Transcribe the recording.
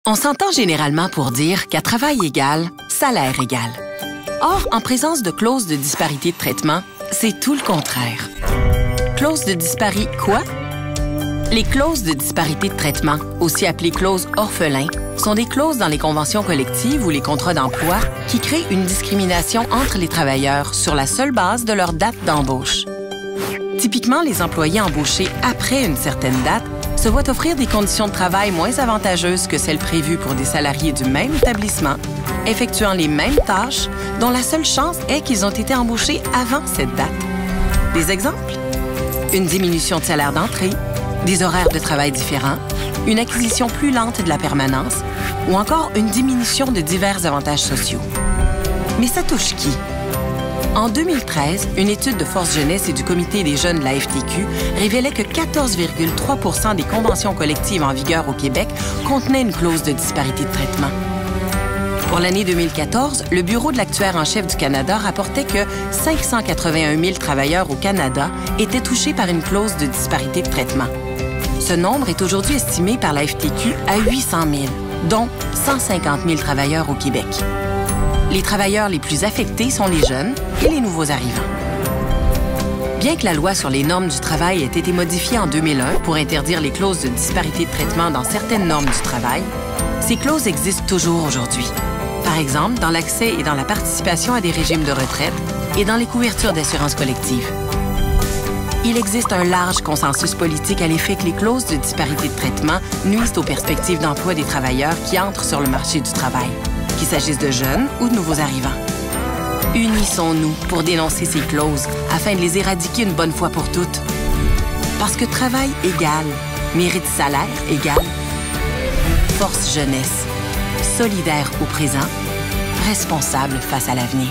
On s'entend généralement pour dire qu'à travail égal, salaire égal. Or, en présence de clauses de disparité de traitement, c'est tout le contraire. Clauses de disparité quoi? Les clauses de disparité de traitement, aussi appelées clauses orphelins, sont des clauses dans les conventions collectives ou les contrats d'emploi qui créent une discrimination entre les travailleurs sur la seule base de leur date d'embauche. Typiquement, les employés embauchés après une certaine date se voient offrir des conditions de travail moins avantageuses que celles prévues pour des salariés du même établissement, effectuant les mêmes tâches, dont la seule chance est qu'ils ont été embauchés avant cette date. Des exemples? Une diminution de salaire d'entrée, des horaires de travail différents, une acquisition plus lente de la permanence ou encore une diminution de divers avantages sociaux. Mais ça touche qui? En 2013, une étude de Force Jeunesse et du Comité des jeunes de la FTQ révélait que 14,3 % des conventions collectives en vigueur au Québec contenaient une clause de disparité de traitement. Pour l'année 2014, le Bureau de l'actuaire en chef du Canada rapportait que 581 000 travailleurs au Canada étaient touchés par une clause de disparité de traitement. Ce nombre est aujourd'hui estimé par la FTQ à 800 000, dont 150 000 travailleurs au Québec. Les travailleurs les plus affectés sont les jeunes et les nouveaux arrivants. Bien que la loi sur les normes du travail ait été modifiée en 2001 pour interdire les clauses de disparité de traitement dans certaines normes du travail, ces clauses existent toujours aujourd'hui. Par exemple, dans l'accès et dans la participation à des régimes de retraite et dans les couvertures d'assurance collective. Il existe un large consensus politique à l'effet que les clauses de disparité de traitement nuisent aux perspectives d'emploi des travailleurs qui entrent sur le marché du travail, qu'il s'agisse de jeunes ou de nouveaux arrivants. Unissons-nous pour dénoncer ces clauses afin de les éradiquer une bonne fois pour toutes. Parce que travail égal, mérite salaire égal. Force Jeunesse, solidaire au présent, responsable face à l'avenir.